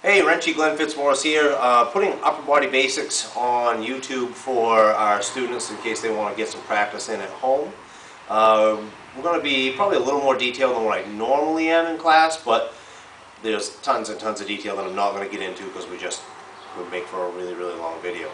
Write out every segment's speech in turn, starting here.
Hey, Renchi Glenn Fitzmaurice here, putting upper body basics on YouTube for our students in case they want to get some practice in at home. We're going to be probably a little more detailed than what I normally am in class, but there's tons and tons of detail that I'm not going to get into because we would make for a really, really long video.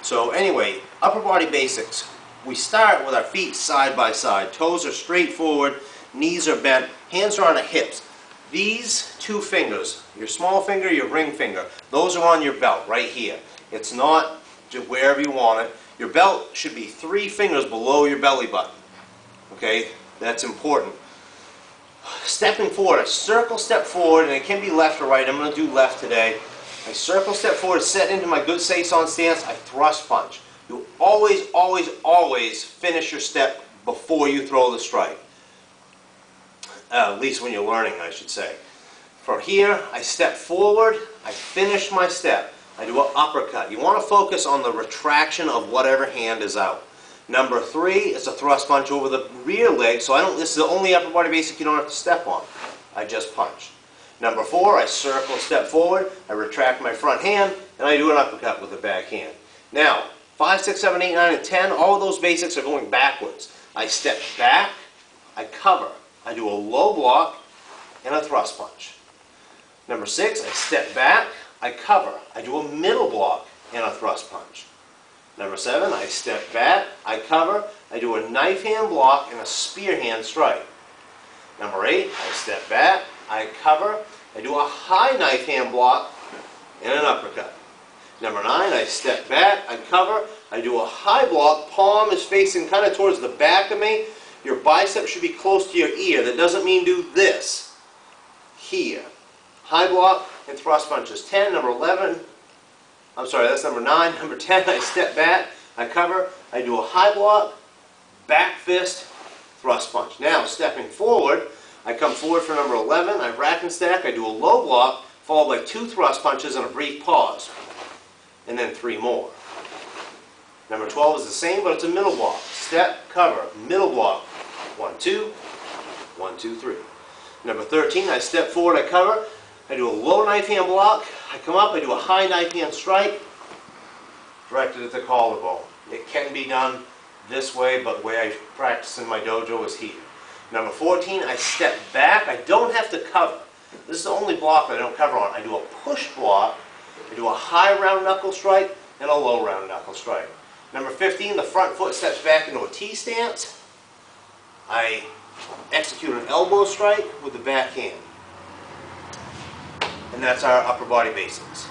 So anyway, upper body basics. We start with our feet side by side. Toes are straight forward, knees are bent, hands are on the hips. These two fingers, your small finger, your ring finger, those are on your belt right here. It's not just wherever you want it. Your belt should be 3 fingers below your belly button. Okay, that's important. Stepping forward, I circle step forward, and it can be left or right. I'm going to do left today. I circle step forward, set into my good seesaw stance, I thrust punch. You always, always, always finish your step before you throw the strike. At least when you're learning, I should say. From here, I step forward, I finish my step. I do an uppercut. You want to focus on the retraction of whatever hand is out. Number 3 is a thrust punch over the rear leg, so this is the only upper body basic you don't have to step on. I just punch. Number 4, I circle, step forward, I retract my front hand, and I do an uppercut with the back hand. Now, 5, 6, 7, 8, 9, and 10, all of those basics are going backwards. I step back, I cover. I do a low block and a thrust punch. Number 6, I step back, I cover. I do a middle block and a thrust punch. Number 7, I step back, I cover. I do a knife hand block and a spear hand strike. Number 8, I step back, I cover. I do a high knife hand block and an uppercut. Number 9, I step back, I cover. I do a high block, palm is facing kind of towards the back of me. Your bicep should be close to your ear. That doesn't mean do this. Here. High block and thrust punches. 10, number 11. I'm sorry, that's number 9. Number 10, I step back, I cover. I do a high block, back fist, thrust punch. Now, stepping forward, I come forward for number 11. I rack and stack. I do a low block, followed by 2 thrust punches and a brief pause. And then 3 more. Number 12 is the same, but it's a middle block. Step, cover, middle block. 1, 2, 1, 2, 3. Number 13, I step forward, I cover. I do a low knife hand block. I come up, I do a high knife hand strike, directed at the collarbone. It can be done this way, but the way I practice in my dojo is here. Number 14, I step back. I don't have to cover. This is the only block that I don't cover on. I do a push block. I do a high round knuckle strike and a low round knuckle strike. Number 15, the front foot steps back into a T stance. I execute an elbow strike with the back hand. And that's our upper body basics.